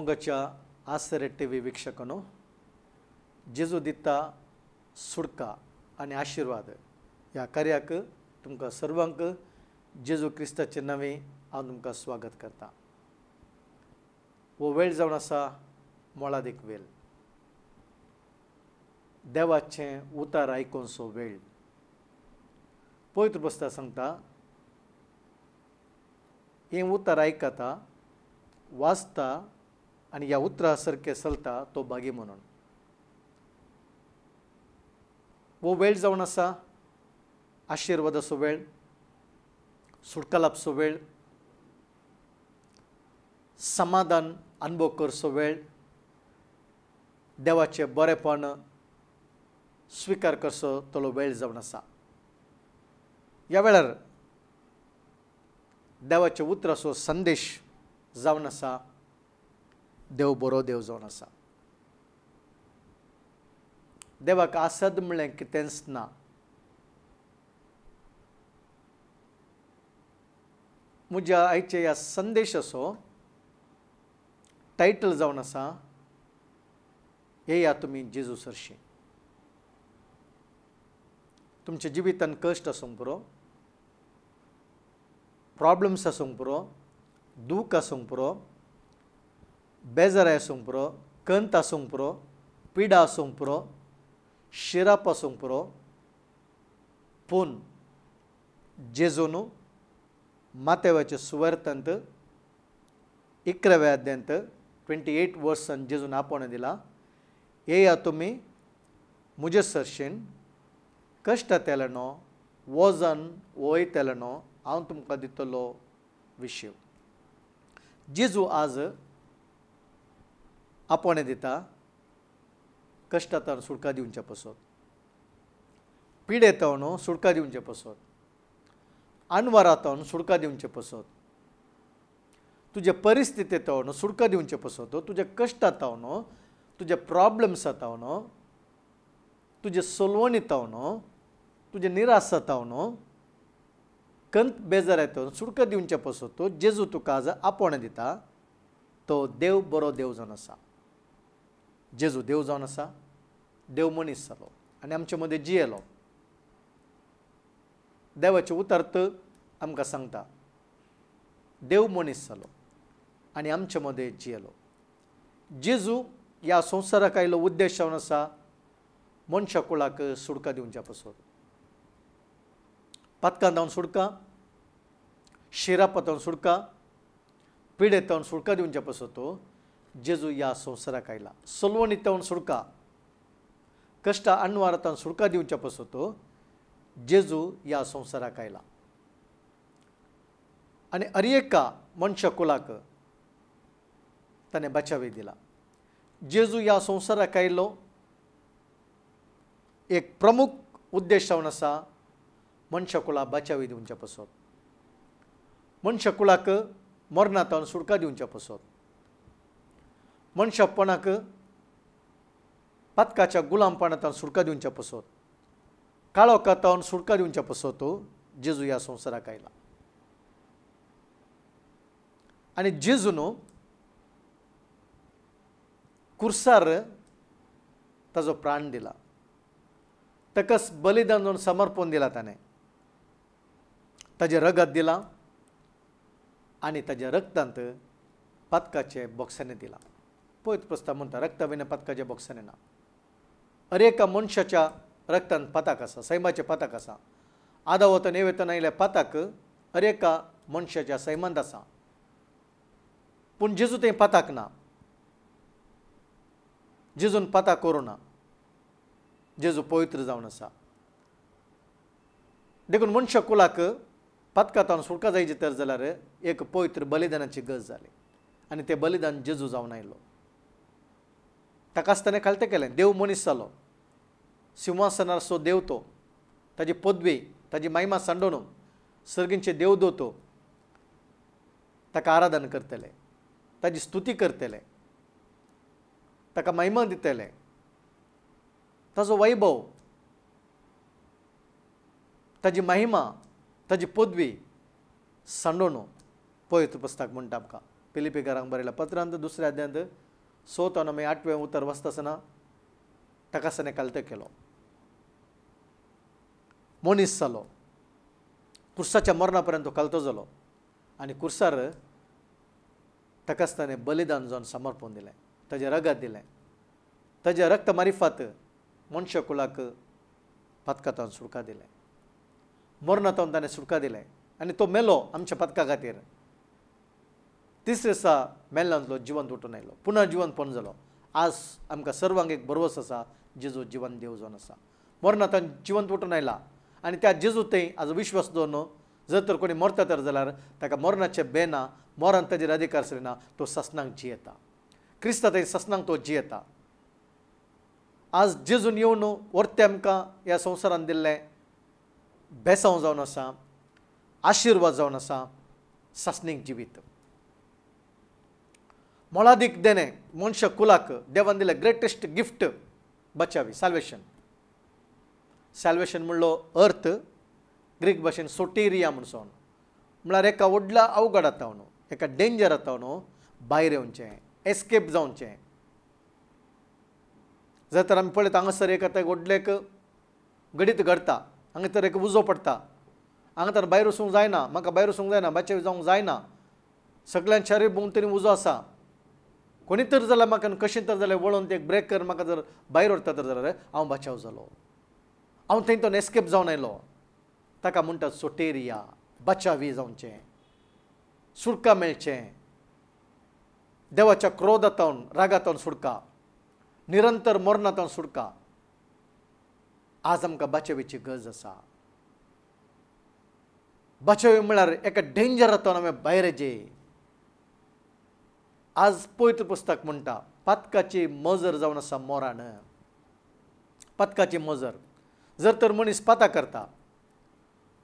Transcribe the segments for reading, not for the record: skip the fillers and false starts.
मोगाच्या आसरे टीव्ही वीक्षकांनो, जेजू दिता सुटका आणि आशीर्वाद या कार्याक तुमकां सर्वांक जेजू क्रिस्ताचे नवे हांव तुमकां स्वागत करता. वो वेळ जावन आसा मोलादीक वेळ, देवाचें उतार आयकोनचो वेळ. पवित्र पुस्तक सांगता हें उतार आयकता, वाचता आनी ह्या उतरा सारकें चलता तो भागी म्हणून. वो वेळ जावन आसा आशिर्वादाचो वेळ, सुटका लाभचो वेळ, समाधान अनुभव करचो वेळ, देवाचें बरेपण स्विकार करचो तो वेळ जावन आसा. ह्या वेळार देवाच्या उतराचो संदेश जावन आसा, देव बरो देव जावन आसा. देवाक आसद म्हणलें कितेंच ना. म्हज्या आयच्या ह्या संदेशाचो टायटल जावन आसा, येया तुमी जेजू सरशी. तुमच्या जिवितांत कश्ट आसूंक पुरो, प्रॉब्लम्स आसूंक पुरो, दूख आसूंक पुरो, बेजाराय आसूंक पुरो, कंत आसूंक पुरो, पिडा आसूंक पुरो, शिराप आसूंक पुरो, पूण जेजून मातेवाच्या सुवार्थांत 11व्या अध्यायांत 28 वर्सान जेजून आपण दिला, येया तुमी मुजे सरशेन कश्टांतले न्हू, वजन वयतले न्हू, हांव तुमकां दितलो विशय. जेजू आज आपण दिता कश्टांतल्यान सुटका दिवचे पासत, पिडेतावन सुटका दिवचे पासत, अनवरातावन सुटका दिवचे पासत, तुजे परिस्थितीतावन सुटका दिवचे पासत, तुजे कश्टांतावन, तुजे प्रॉब्लम्सातावन, तुजे सोलवणीतावन, तुजे निरासातावन, कंत बेजार येतावन सुटका दिवचे पासत जेजू तुका आज आपण दिता. तो देव बरो देव जावन आसा. जेजू देव जावन आसा, देव मनीस जालो आनी आमचे मदें जियेलो. देवाचे उतार्थ आमकां सांगता, देव मनीस जालो आनी आमचे मदें जियेलो. जेजू ह्या संवसाराक आयलो उद्देश जावन आसा मनशा कुळाक सुटका दिवच्या पासत. पातकांतावन सुटका, शिरापातावन सुटका, पिडेतावन सुटका दिवच्या पासत जेजू ह्या संवसाराक आयला. सोलवणीतावन सुटका, कश्टा अनवारातावन सुटका दिवच्या पासत जेजू ह्या संवसाराक आयला. आनी हर एका मनशा कुलाक ताणें बचावी दिला. जेजू ह्या संवसाराक आयलो एक प्रमुख उद्देश जावन आसा मनशा कुळाक बचावी दिवच्या पासत, मनशा कुळाक मरणांतावन सुटका दिवच्या पासत, मनशापणाक पातकाच्या गुलामपणांतावन सुटका दिवच्या पासत, काळोखांतावन सुटका दिवच्या पासत जेजू ह्या संवसाराक आयला. आनी जेजून कुर्सार ताजो प्राण दिला, ताकाच बलिदान जावन समर्पण दिला. ताणें ताजें रगत दिलां आनी ताज्या रक्तांत पातकाचे बोगसाने दिला. पळयत पुस्तक म्हणटा रक्ताविना पातकाचे बोगसाने ना. हर एका मनशाच्या रक्तांत पाताक आसा, सैमाचें पाताक आसा. आदा वतन हे वेतन आयल्या पाताक हर एका मनशाच्या सैमांत आसा. पूण जेजू तें पाताक ना. जेजून पाताक करूं ना. जेजू पवित्र जावन आसा. देखून मनशा कुलाक पातकांतावन सुटका जायची तर जाल्यार एक पवित्र बलिदानाची गरज जाली आनी तें बलिदान जेजू जावन आयलो. ताकाच ताणें खालतें केलें. देव मनीस जालो, सिंहासनाचो देव तो, ताजी पदवी, ताजी महिमा सांडोवन सर्गींचे देवदूत ताका आराधन करतले, ताजी स्तुती करतले, ताका महिमा दितले. ताजो वैभव, ताजी महिमा, ताजी पदवी सांडोवन पवित्र पुस्तक म्हणटा आमकां पिलिपिकारांक बरयल्या पत्रांत 2 अध्यायांत 6 मागीर 8वें उतर वाचतासतना टकासने कालते केलो. मनीस जालो, कुर्साच्या मरणा पर्यंत तो कालतो जालो आनी कुर्सार ताकाच ताणें बलिदान जावन समर्पण दिलें, ताजें रगत दिलें. ताजें रक्त मारिफात मनुश्य कुलाक पदकांतावन सुटका दिलें, मरणांतावन ताणें सुटका दिलें आनी तो मेलो आमच्या पदका खातीर. तिसरे दिसा मेल्ल्यांतलो जिवंत उठून आयलो, पुना जिवंतपण जालो. आज आमकां सर्वांक एक भरवस आसा, जेजू जिवंत देव जावन आसा, मरणांतावन जिवंत उठून आयला आनी त्या जेजूतय आज विश्वास दवरनो. जर तर कोणी मरता तर जाल्यार ताका मरणाचें भें ना, मरण ताजेर अधिकार सरिना, तो ससनांक जियेता. क्रिस्ता थंय ससनांक तो जियेता. आज जेजून येवन वर्ते आमकां ह्या संवसारांत दिल्लें बेसांव जावन आसा, आशिर्वाद जावन आसा, ससनीक जिवीत. मोलादीक देणें मनशां कुलाक देवान दिलें ग्रेटेस्ट गिफ्ट बचावी, सॅल्वेशन. सॅल्वेशन म्हणलो अर्थ ग्रीक भाशेन सोटेरिया म्हणून, म्हळ्यार एका व्हडल्या अवघड जाता न्हू, एका डेंजर जाता न्हू, भायर येवचें, एस्केप जावचें. जर तर आमी पळयता हांगासर एक आतां व्हडलें एक घडीत घडटा, हांगा तर एक उजो पडटा, हांगा तर भायर वचूंक जायना, म्हाका भायर वचूंक जायना, बाचेव जावंक जायना, सगळ्यां शरीर भोंवतणी उजो आसा. कोणी तर जाल्यार म्हाका कशें तर जाल्यार वळोन ते ब्रेक कर, म्हाका जर भायर व्हरता तर जाल्यार हांव बाचाव जालो, हांव थंयतून एस्केप जावन आयलो. ताका म्हणटात सोटेरिया, बचावी जावचें, सुटका मेळचें, देवाच्या क्रोधांतावन रागांतावन सुटका, निरंतर मरणांतावन सुटका. आज आमकां बचावीची गरज आसा. बचावी म्हळ्यार एका डेंजरांतावन आमी भायर येजे. आज पवित्र पुस्तक म्हणटा पदकाची मजर जावन आसा मोरान. पदकाची मजर. जर तर मनीस पातां करता,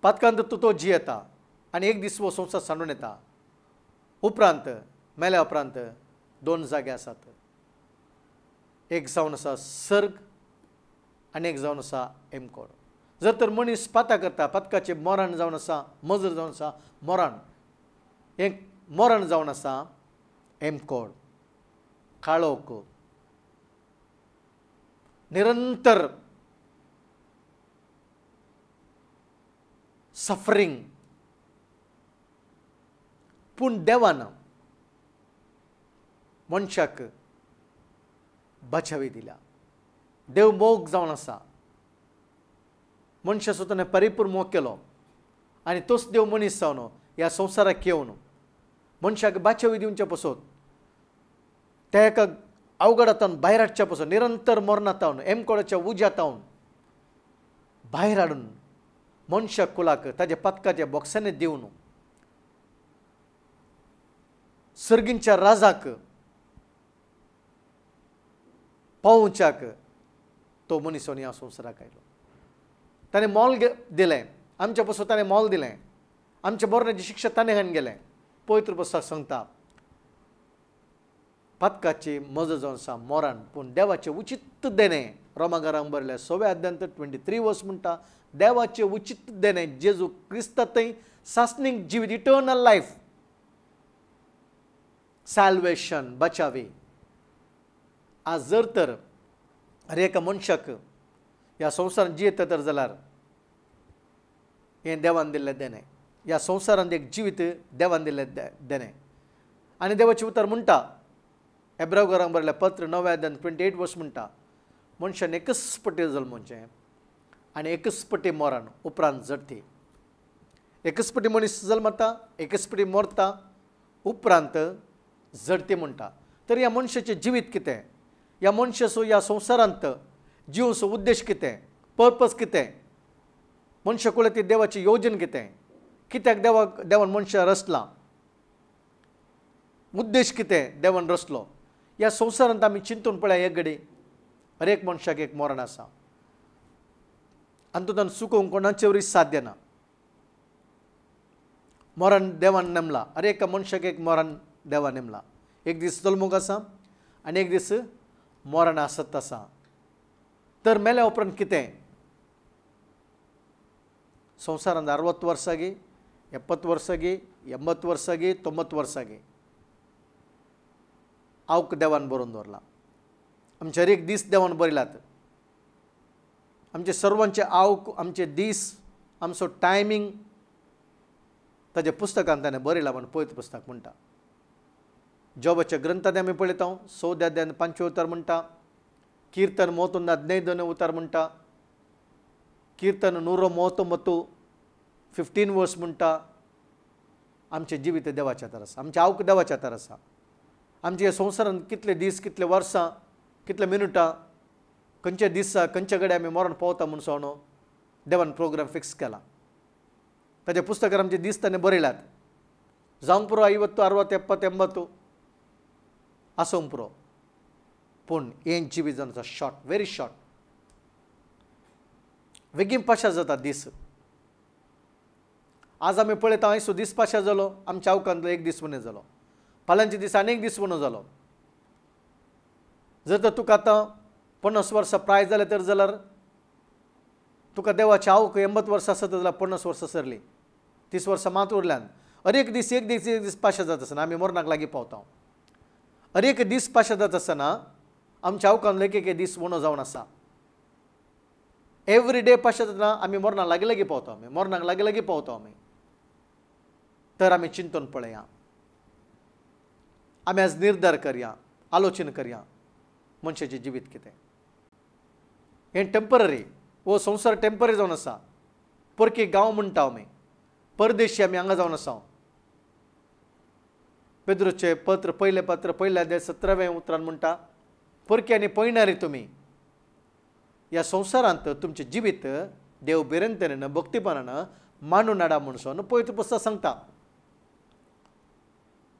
पदकांत तो जियेता आनी एक दीस वो संवसार सांडून येता. उपरांत मेल्या उपरांत 2 जागे आसात, एक जावन आसा सर्ग आनी एक जावन आसा एमकोड. जर तर मनीस पातां करता, पदकाचें मरण जावन आसा, मजर जावन आसा मरण, एक मरण जावन आसा एमकोड, काळोख, निरंतर सफरींग. पूण देवान मनशाक बचावी दिल्या. देव मोग जावन आसा, मनशा स्वतान परिपूर्ण मोग केलो आनी तोच देव मनीस जावन ह्या संवसाराक येवन मनशाक बचावी दिवचे पसून, त्या एका अवघडांतावन भायर हाडच्या पसून, निरंतर मरणांतावन एमकोडाच्या उज्यांतावन भायर हाडून मनशा कुलाक ताच्या पदकाच्या बॉक्सांनी दिवन सर्गींच्या राजाक पावोवच्याक तो मनीस ह्या संवसाराक आयलो. ताणें मोल दिलें आमच्या पसून, ताणें मोल दिलें, आमच्या मरणाची शिक्षा ताणें घेवन गेलें. पवित्र पुस्तक सांगता पदकाची मजर जावन आसा मोरान, पूण देवाचें उचित देणें. रोमाकारांक बरयल्या 6 अध्यायांत 23 वर्स म्हणटा देवाचें उचित देणें जेजू क्रिस्तांतय सासनीक जिवीत, इटर्नल लायफ, सॅल्वेशन, बचावी. आज जर तर हर एका मनशाक ह्या संवसारांत जियेता तर जाल्यार हें देवान दिल्लें देणें. ह्या संवसारांत एक जिवीत देवान दिल्लें देणें. आनी देवाचें उतर म्हणटा हेब्रायकारांक बरयल्या पत्र 9 अध्यायांत 28 वर्स म्हणटा मनशान एकच पटी जल्मोवचें आनी एकच पटी मरण, उपरांत जडटी. एकच पटी मनीस जल्मता, एकच पटी मरता, उपरांत जडटी म्हणटा. तर ह्या मनशाचें जिवीत कितें, ह्या मनशाचो ह्या संवसारांत जिवचो उद्देश कितें, पर्पज कितें, मनशा कुळे ती देवाची योजन कितें, कित्याक देवान मनशा रचला, उद्देश कितें देवान रचलो. ह्या संवसारांत आमी चिंतून पळया एक घडी हर एक मनशाक एक मरण आसा आनी तातूंत चुकोवंक कोणाचे वरी साध्य ना. मरण देवान नेमला, हर एका मनशाक एक मरण देवान नेमला. एक दीस जल्मूक आसा आनी एक दीस मरण आसत आसा. तर मेल्या उपरांत कितें, संवसारांत 60 वर्सां गी, 70 वर्सां गी, 80 वर्सां गी, 90 वर्सां गी, आवक देवान बरोवन दवरला. आमचे हर एक दीस देवान बरयलात. आमचे सर्वांचे आवक, आमचे दीस, आमचो टायमींग ताजे पुस्तकांत ताणें बरयला म्हण पवित्र पुस्तक म्हणटा. जॉबाच्या ग्रंथांत आमी पळयता 14 अध्यायान 5 उतार म्हणटा. कीर्तन 31 15 उतार म्हणटा. कीर्तन 139 15 वर्स म्हणटा. आमचे जिवीत देवाच्या हातार आसा, आमचे आवक देवाच्या हातार आसा. आमचे ह्या संवसारांत कितले दीस, कितले वर्सां, कितले मिनटां, खंयचे दिसा, खंयचे कडेन आमी मरण पावता म्हूण सोनो देवान प्रोग्राम फिक्स केला. ताच्या पुस्तकार आमचे दीस ताणें बरयल्यात. जावंक पुरो 50, 60, 70, 80 आसूंक पुरो. पूण हें जिवीत जावन आसा शॉर्ट, व्हेरी शॉर्ट. बेगीन पाशा जाता दीस. आज आमी पळयता आयसो दीस पाशा जालो, आमच्या आवकांतलो एक दीस उणें जालो. फाल्यांचे दीस आनी एक दीस उणो जालो. जर तर तुका आतां 50 वर्सां प्राय जालें तर जाल्यार तुका देवाची आवक 80 वर्सां आसत जाल्यार 50 वर्सां सरली, 30 वर्सां मात उरल्यान. हर एक दीस पाशा जाता आसतना आमी मरणाक लागीं पावता. हर एक दीस पाशा जाता आसतना आमच्या आवकांतलो एक दीस उणो जावन आसा. एवरी डे पाशा जातना आमी मरणाक लागीं पावता. आमी मरणाक लागीं पावता. आमी तर आमी चिंतून पळया. आमी आज निर्धार करया, आलोचना करया मनशाचें जिवीत कितें. हें टेम्पररी, हो संवसार टेम्पररी जावन आसा. परकी गांव म्हणटा आमी, परदेशी आमी हांगा जावन आसा. पेद्रूचें पत्र, पयलें अध्याय 17वें उतरान म्हणटा, परकी आनी पळयणारे तुमी ह्या संवसारांत तुमचें जिवीत देव बिरेंतरेन भक्तीपणान मांडून हाडा म्हणून पवित्र पुस्तक सांगता.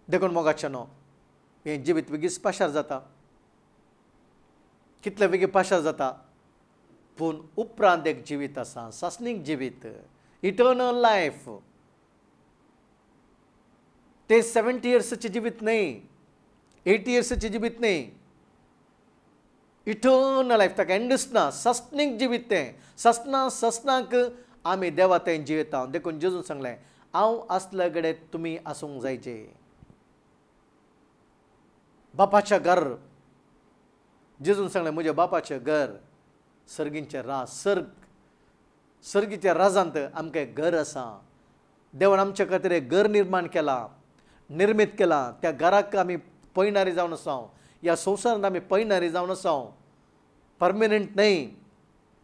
देखून मोगाचें न्हू, हें जिवीत बेगीच पाशार जाता, कितले बेगीन पाशार जाता. पूण उपरांत एक जिवीत आसा, सासणीक जिवीत, इटर्नल लायफ. ते 70 इयर्सचें जिवीत न्ही, 80 इयर्सचें जिवीत न्ही. इटर्नल लायफ, ताका एंडच ना. सासणीक जिवीत तें. ससनाक आमी देवा तें जियेता. देखून जेजून सांगलें, हांव आसले कडेन तुमी आसूंक जायचे. बापाचें घर, जेजून सांगलें म्हज्या बापाचें घर सर्गींचें राज. सर्गीच्या राजांत आमकां एक घर आसा. देवान आमचे खातीर एक घर निर्माण केला, निर्मीत केला. त्या घराक आमी पळयणारी जावन आसा. ह्या संवसारांत आमी पळयणारी जावन आसा. परमनंट न्ही,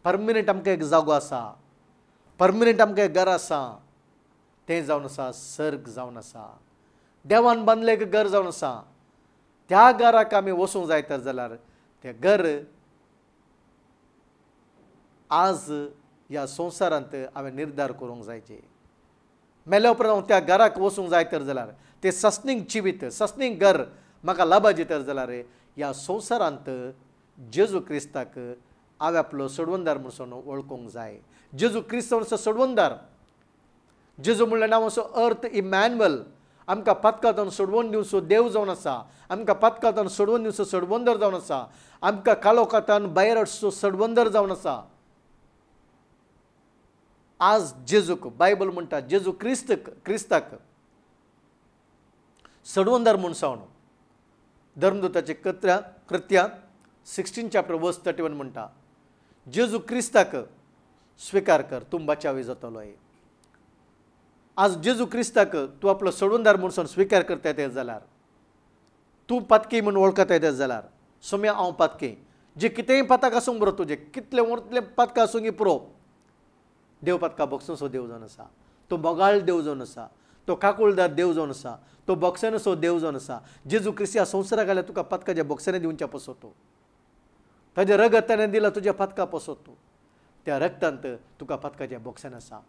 परमनंट आमकां एक जागो आसा, परमनंट आमकां एक घर आसा. तें जावन आसा सर्ग जावन आसा. देवान बांदलें एक घर जावन आसा. त्या घराक आमी वचूंक जाय तर जाल्यार तें घर आज ह्या संवसारांत हांवें निर्धार करूंक जायचे. मेल्या उपरांत त्या घराक वचूंक जाय तर जाल्यार तें ससनीक जिवीत, ससनीक घर म्हाका लाभाची तर जाल्यार ह्या संवसारांत जेजू क्रिस्ताक हांवें आपलो सोडवंदार म्हणून वळखूंक जाय. जेजू क्रिस्त म्हणसो सोडवंदार. जेजू म्हणलें नांव असो अर्थ इमॅन्युअल. आमकां पातकांतून सोडवून दिवचो देव जावन आसा. आमकां पातकांतून सोडवून दिवचो सोडवंदर जावन आसा. आमकां काळोखांतून भायर हाडचो सोडवंदर जावन आसा. आज जेजूक बायबल म्हणटा जेजू क्रिस्ताक सोडवंदार म्हूण सावन धर्मदूताचे कृत्या 16 चॅप्टर वर्स 31 म्हणटा, जेजू क्रिस्ताक स्वीकार कर, तूं बचावी जातलो. आज जेजू क्रिस्ताक तूं आपलो सोडवंदार म्हणून स्वीकार करता येता जाल्यार, तूं पातकी म्हणून वळखता येता जाल्यार, सोम्या हांव पातकी, जे कितेंय पातक आसूंक बरो, तुजें कितलें व्हडलें पातक आसूंक पुरो, देव पातका बक्षसो देव जावन आसा. तो मोगाळ देव जावन आसा. तो काकुळदार देव जावन आसा. तो बक्षनसो देव जावन आसा. जेजू क्रिस्त ह्या संवसाराक घाल्यार तुका पातकाच्या बक्षने दिवच्या पसोतो. ताजें रगत ताणें दिलां तुज्या पातका पसोतो. त्या रक्तांत तुका पातकाचें बक्षन आसा.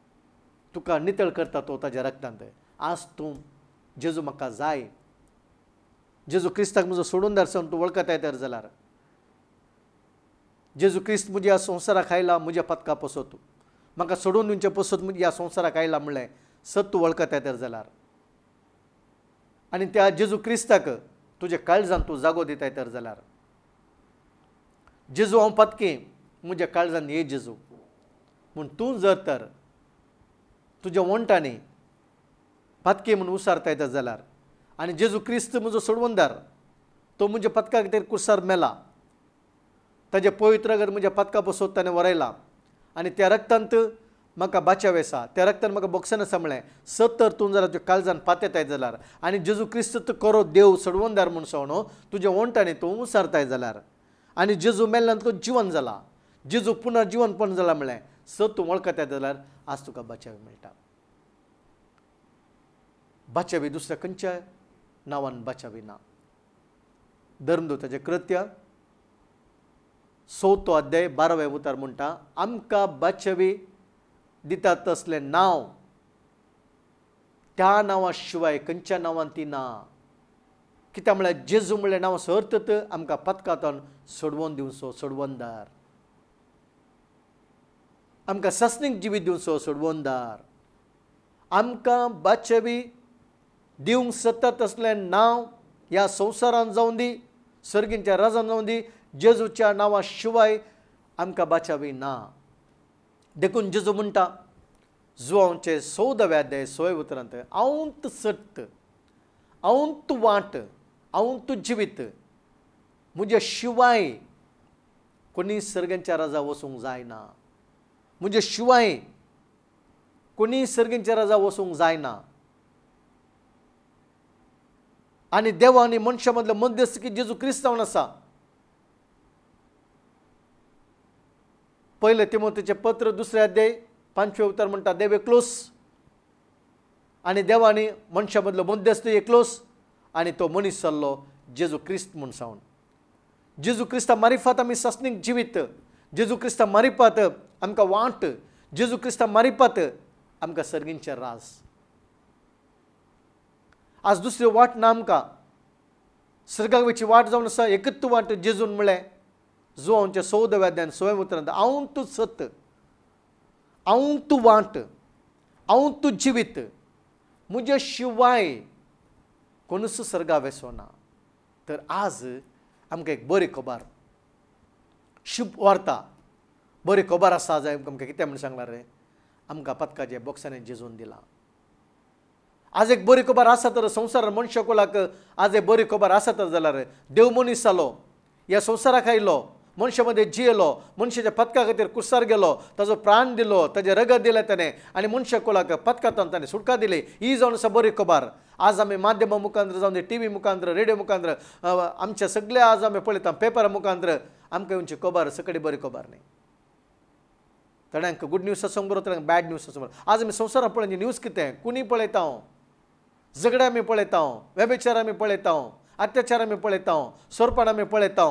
तुका नितळ करता तो ताज्या रक्तांत. आज तूं जेजू म्हाका जाय, जेजू क्रिस्ताक म्हजो सोडूनदार जावन तूं वळखता येता जाल्यार, जेजू क्रिस्त म्हज्या ह्या संवसाराक आयला, म्हज्या पातका पसोतो, म्हाका सोडून दिवचें पसत ह्या संवसाराक आयला म्हणलें सत तूं वळखता येता जाल्यार, आनी त्या जेजू क्रिस्ताक तुज्या काळजांत तूं जागो दिता येता जाल्यार, जेजू हांव पातकी, म्हज्या काळजांत ये जेजू म्हूण तूं जर तर तुज्या वंटांनी पातकी म्हूण उसारता येता जाल्यार, आनी जेजू क्रिस्त म्हजो सोडवंदार, तो म्हज्या पदका खातीर कुर्सार मेला, ताजे पवित्र रगत म्हज्या पदका बसोवन ताणें वरयला आनी त्या रक्तांत म्हाका बाचाव आसा, त्या रक्तान म्हाका बक्षण आसा म्हळें. सत्तर तूं जाल्यार तुज्या काळजान पातयताय जाल्यार आनी जेजू क्रिस्त करो देव सडवंदार म्हूण सवणो तुज्या वंटांनी तूं उसारताय जाल्यार आनी जेजू मेल्ल्यान तुका जिवन जाला, जेजू पुनर्जिवनपण जाला म्हळें तूं वळखताय जाल्यार आज तुका बाचावी मेळटा. बाचावी दुसऱ्या खंयच्याय नांवान बाचावी ना. धर्मदूताचें कृत्य 6 अध्याय 12वें उतार म्हणटा, आमकां बाचावी दितात तसलें नांव त्या नांवा शिवाय खंयच्या नांवान ती ना. कित्याक म्हळ्यार जेजू म्हणलें नांव सर्तत आमकां पदकांतून सोडवून दिवचो सोडवंदार, आमकां सस्नीक जिवीत दिवचो सोडवंदार, आमकां बाचावी दिवंक सतत असलें नांव ह्या संवसारांत जावं दी, सर्गींच्या राजान जावं दी, जेजूच्या नांवा शिवाय आमकां बाचावी ना. देखून जेजू म्हणटा जुआंवचे 14वें अध्याय 6 उतरांत, हांवूंत सत्य, हांवूंत वाट, हांवूंत जिवीत, म्हज्या शिवाय कोणी सर्गींच्या राजा वचूंक जायना, म्हज्या शिवाय कोणी सर्गींच्या राजा वचूंक जायना. आनी देवा आनी मनशा मदलो मध्यस्थी जेजू क्रिस्तांवान आसा. पयले तिमोथेचें पत्र 2 अध्याय 5वें उतर म्हणटा, देव एकलोस आनी देवा आनी मनशा मदलो मध्यस्थ एकलोस आनी तो मनीस जाल्लो जेजू क्रिस्त म्हूण सावन. जेजू क्रिस्ता मारिफात आमी सस्नीक जिवीत, जेजू क्रिस्ता मारिफात आमकां वाट, जेजू क्रिस्ता मारिफात आमकां सर्गींचें राज. आज दुसरी वाट ना आमकां, सर्गाक वयची वाट जावन आसा एकच वाट जेजून म्हळें जुआंवच्या 14वें अध्यायान 6वें उतरांत, हांवूंत सत्य, हांवूंत वाट, हांवूंत जिवीत, म्हज्या शिवाय कोणूच सर्गा वेसोना. तर आज आमकां एक बरी खबर, शुभ वार्ता, बरी खबर आसा. आज आमकां कितें म्हण सांगला रे, आमकां पदकाचे बॉक्सांनी जेजून दिला. आज एक बरी खबर आसा तर संवसारांत मनशाकुलाक आज एक बरी खबर आसा तर जाल्यार देव मनीस जालो, ह्या संवसाराक आयलो, मनशा मदें जियेलो, मनशाच्या पदका खातीर कुर्सार गेलो, ताजो प्राण दिलो, ताजें रगत दिलें ताणें आनी मनशाकुलाक पदकांतून ताणें सुटका दिली. ही जावन आसा बरी खबर. आज आमी माध्यमा मुखांतर जावन टी व्ही मुखांतर, रेडिओ मुखांतर, आमच्या सगळ्या आज आमी पळयता पेपरा मुखांतर आमकां येवची खबर सकडी बरी खबर न्ही. थोड्यांक गुड न्यूज आसूंक बरो, थोड्यांक बॅड न्यूज आसूंक बरो. आज आमी संवसारांत पळय न्यूज कितें, कुणी पळयता, झगडे आमी पळयता, व्यभिचार आमी पळयता, अत्याचार आमी पळयता, सोरपण आमी पळयता,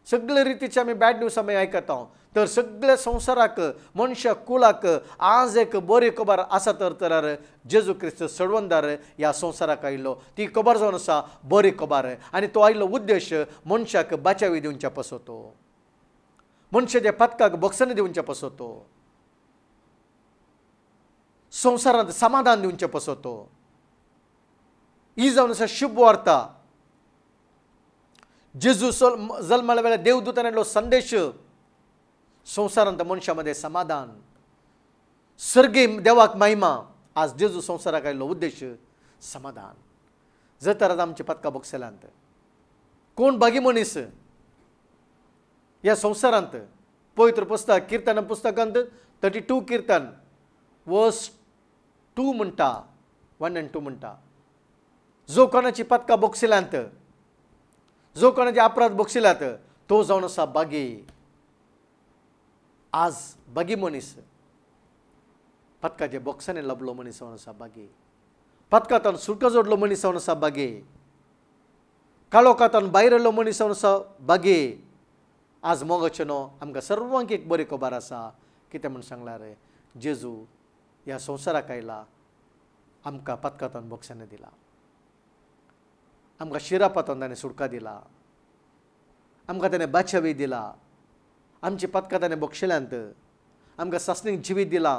सगळे रितीचे आमी बॅड न्यूज आमी आयकता. तर सगळ्या संवसाराक मनशा कुलाक आज एक बरी खबर आसा तर जाल्यार जेजू क्रिस्त सडवंदार ह्या संवसाराक आयिल्लो. ती खबर जावन आसा बरी खबर आनी तो आयिल्लो उद्देश मनशाक बाचावी दिवच्या पासतो, मनशाच्या पदकाक बक्षण दिवच्या पासतो, संवसारांत समाधान दिवचे पासतो. ही जावन आसा शुभ वार्ता. जेजू जल्माल्या वेळार देवदूतान हाडलो संदेश, संवसारांत मनशा मध्ये समाधान, सर्गी देवाक महिमा. आज जेजू संवसाराक आयिल्लो उद्देश समाधान. जर तर आमची पदकां बक्षलांत कोण बागी मनीस ह्या संवसारांत, पवित्र पुस्तक किर्तन पुस्तकांत 32 किर्तन वर्स 2 म्हणटा, 1 and 2 म्हणटा, जो कोणाची पदकां बक्षिल्यांत, जो कोणाचे अपराध बक्षिल्यांत तो जावन आसा बागी. आज बागी मनीस, पदकाचे बॉक्सांनी लबलो मनीस जावन आसा बागी, पदकांतून सुटका जोडलो मनीस जावन आसा बागी, काळोखांतून भायर येयल्लो मनीस जावन आसा बागी. आज मोगाचें न्हू, आमकां सर्वांक एक बरी खबर आसा. कितें म्हूण सांगल्यार जेजू ह्या संवसाराक आयला, आमकां पदकांतून बॉक्सांनी दिला, आमकां शिरापातून ताणें सुटका दिला, आमकां ताणें बाचावी दिला, आमची पदकां ताणें बक्षिल्यांत आमकां सस्नीक जिवीत दिला,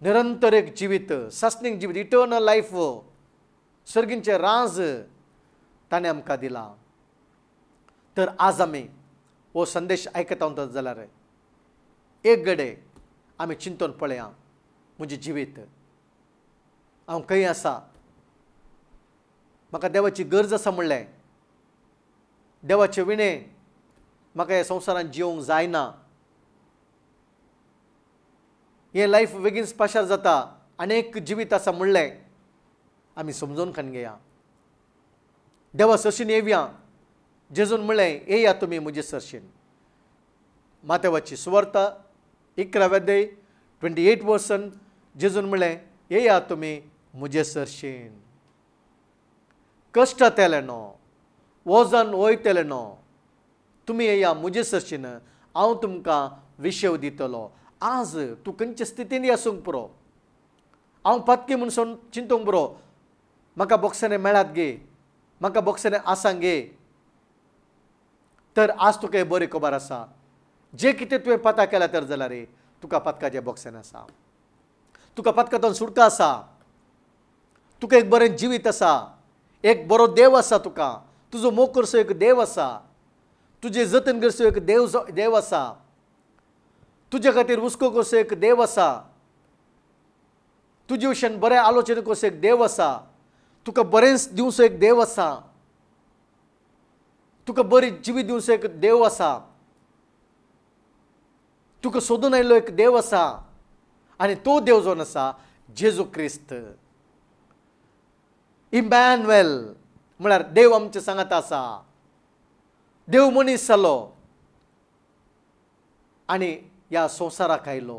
निरंतर एक जिवीत, सस्नीक जिवीत, इटर्नल लायफ, सर्गींचें राज ताणें आमकां दिला. तर आज आमी हो संदेश आयकता वतात जाल्यार एक घडे आमी चिंतून पळया, म्हजें जिवीत हांव खंय आसा, म्हाका देवाची गरज आसा म्हणलें देवाचे विणे म्हाका ह्या संवसारांत जिवंक जायना, हें लायफ बेगीन पाशार जाता, अनेक जिवीत आसा म्हणलें आमी समजून खावन घेया. देवा सरशीन येवया. जेजून म्हणलें येया तुमी म्हजे सरशीन. मातेवाची सुवार्ता 11 अध्याय 28 वर्सान जेजून म्हणलें येया तुमी म्हजे सरशीन. कश्ट येतले न्हू, वजन वयतलें न्हू, तुमी येया म्हजे सरशीन, हांव तुमकां विशेव दितलो. आज तूं खंयचे स्थितीन आसूंक पुरो, हांव पत्की म्हणून चिंतूंक पुरो, म्हाका बोगसने मेळात गे, म्हाका बोगसने आसांक गे. तर आज तुका बरी खबर आसा, जे कितें तुवें पता केला तर जाल्यार तुका पत्काचे बोगसने आसा, तुका पत्कांतल्यान सुटका आसा, तुका एक बरें जिवीत आसा, एक बरो देव आसा, तुका तुजो मोग करचो एक देव आसा, तुजें जतन करचो एक देव आसा, तुजे खातीर हुस्को करचो एक देव आसा, तुजे विशयान बरें आलोचना करचो एक देव आसा, तुका बरें दिवचो एक देव आसा, तुका बरी जिवीत दिवचो एक देव आसा, तुका सोदून आयिल्लो एक देव आसा. आनी तो देव जो आसा जेजू क्रिस्त, इमॅन्युएल, म्हळ्यार देव आमचे सांगात आसा, देव मनीस जालो आनी ह्या संवसाराक आयलो.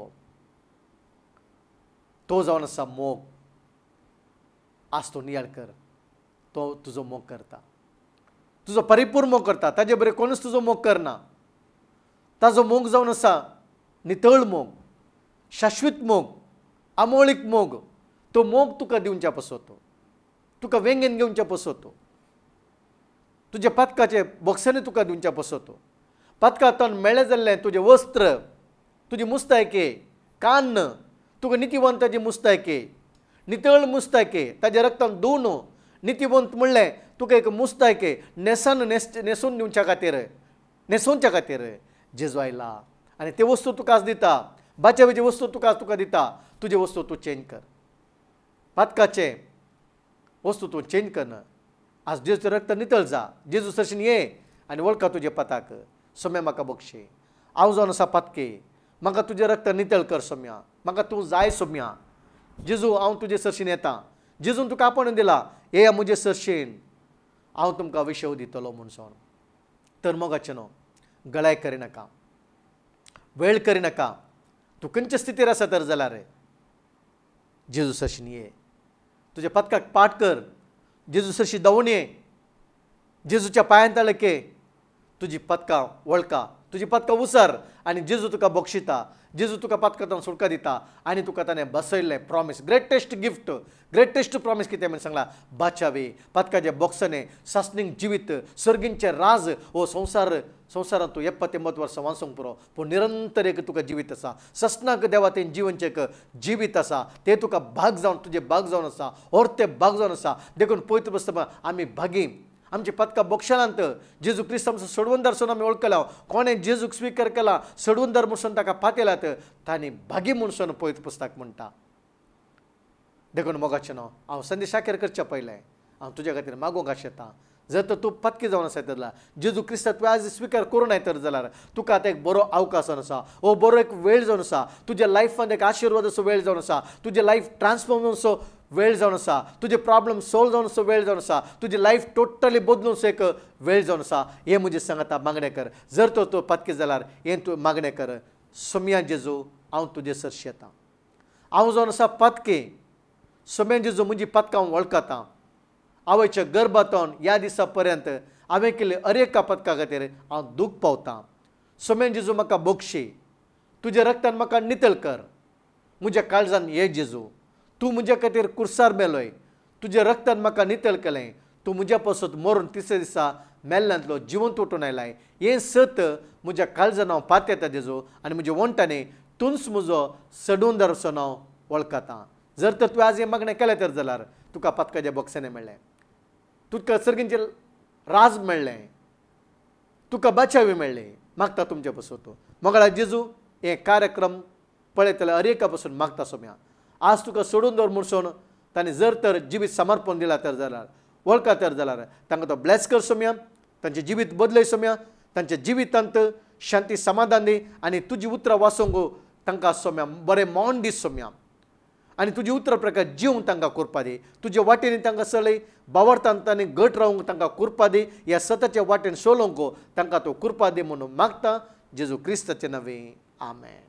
तो जावन आसा मोग. आज तो नियाळ कर, तो तुजो मोग करता, तुजो परिपूर्ण मोग करता. ताजे बरें कोणूच तुजो मोग करना. ताजो मोग जावन आसा नितळ मोग, शाश्वत मोग, अमोळीक मोग. तो मोग तुका दिवच्या पसोतो, तुका वेंगेन घेवच्या पसोतो, तुजे पत्काचे बोगसने तुका दिवच्या पसोतो. पत्कांतल्यान मेळ्ळें जाल्लें तुजें वस्त्र, तुजी मुस्तायके, कान्न, तुका नितिवंताची मुस्तायके, नितळ मुस्तायके, ताज्या रक्तान धुवन नितिवंत म्हणलें तुका एक मुस्तायके न्हेसून दिवच्या खातीर, न्हेसोवच्या खातीर जेजू आयला. आनी ते वस्तू तुका आज दिता, बाच्यावेची वस्तू तुका दिता. तुजे वस्तू तूं चेंज कर, पत्काचे वस्तू तूं चेंज करना. आज जेजूचें रक्त नितळ जा. जेजू सरशीन ये आनी वळखा तुजे पताक. सोम्या म्हाका बक्षी, हांव जावन आसा पत्के, म्हाका तुजें रक्त नितळ कर सोम्या, म्हाका तूं जाय सोम्या. जेजू हांव तुजे सरशीन येता. जेजून तुका आपण दिला, येया म्हजे सरशीन, हांव तुमकां विशेव दितलो म्हणून. तर मोगाचें न्हू, गळाय करिनाका, वेळ करिनाका. तूं खंयचे स्थितीर आसा तर जाल्यार जेजू सरशीन ये. तुज्या पत्काक पाठ कर, जेजू सरशी धांवून ये, जेजूच्या पांयां तळके तुजी पत्कां वळखा, तुजी पत्कां उसार आनी जेजू तुका बक्षिता. जेजू तुका पत्कांतल्यान सुटका दिता आनी तुका ताणें बसयल्लें promise, greatest gift, greatest promise कितें म्हणून सांगला, बाचावे, पत्काचे बोगसने, सासणीक जिवीत, सर्गींचे राज. हो संवसारांत तूं 70 वर्सां वाचूंक पुरो, पूण निरंतर एक तुका जिवीत आसा. ससनाक देवा तें जिवनचें एक जिवीत आसा, तें तुका भाग जावन, तुजें भाग जावन आसा, और तें भाग जावन आसा. देखून पळयता बसता आमी भागी, आमचे पत्का बोक्षांत जेजू क्रिस्त आमचो सोडवंदार म्हणून आमी वळखला. कोणें जेजूक स्विकार केला, सोडवंदार म्हणून ताका पातयलात, तांणी भागी म्हणून पळयत पुस्तक म्हणटा. देखून मोगाचें न्हू, हांव संदेश शाखेर करचे पयलें हांव तुज्या खातीर मागोवंक आशेता. जर तर तूं पत्की जावन आसा जाल्यार, जेजू क्रिस्ताक तुवें आज स्विकार करूं येत तर जाल्यार तुका आतां एक बरो अवकाश जावन आसा, हो बरो एक वेळ जावन आसा, तुज्या लायफांत एक आशिर्वादाचो वेळ जावन आसा, तुजें लायफ ट्रान्सफॉर्मेशनाचो वेळ जावन आसा, तुजे प्रॉब्लेम सॉल्व जावन असो वेळ जावन आसा, तुजी लायफ टोटली बदलून एक वेळ जावन आसा. हें म्हजें सांगता मागणें कर. जर तर तूं पत्की जाल्यार हें तूं मागणें कर. सोम्या जेजू हांव तुजे सरशी येता. हांव जावन आसा पत्के. सोम्या जेजू म्हजी पत्कां वळखता. आवयच्या गर्भांतल्यान ह्या दिसा पर्यंत हांवें केल्ले अरेका पत्का खातीर हांव दूख पावतां. सोम्या जेजू म्हाका बक्षी. तुज्या रक्तान म्हाका नितळ कर. म्हज्या काळजान ये जेजू. तूं म्हज्या खातीर कुर्सार मेलोय. तुज्या रक्तान म्हाका नितळ केलें. तूं म्हज्या पासून मरून तिसऱ्या दिसा मेल्ल्यांतलो जिवंत उठून आयलाय. हें सत म्हज्या काळजान हांव पातयता जेजू आनी म्हज्या वंटांनी तूंच म्हजो सडवंदार असो हांव वळखतां. जर तर तुवें आज हें मागणें केलें तर जाल्यार तुका पत्काच्या बॉक्सांनी मेळ्ळें. तुका सर्गींचे राज मेळ्ळें. तुका बचावी मेळ्ळी. मागता तुमचे पासून मोगळा जेजू हे कार्यक्रम पळयतले अरेका पासून मागता सोम्या. आज तुका सोडून दवर म्हणून ताणें जर तर जिवीत समर्पण दिला तर जाल्यार वळखा तर जाल्यार तांकां तो ब्लेस कर सोम्या. तांचे जिवीत बदलय सोम्या, तांच्या जिवितांत शांती समाधान दी आनी तुजी उतरां वाचोंक तांकां सोम्या बरें मौन दीस सोम्या आनी तुजी उतरां प्रकार जीवंक तांकां करपा दी, तुजे वाटेनी तांकां चलय बावरतांत आनी घट रावंक तांकां करपा दी, ह्या सताच्या वाटेन चलोवंक तांकां तो करपा दी म्हणून मागता जेजू क्रिस्ताचे नवे आमेन.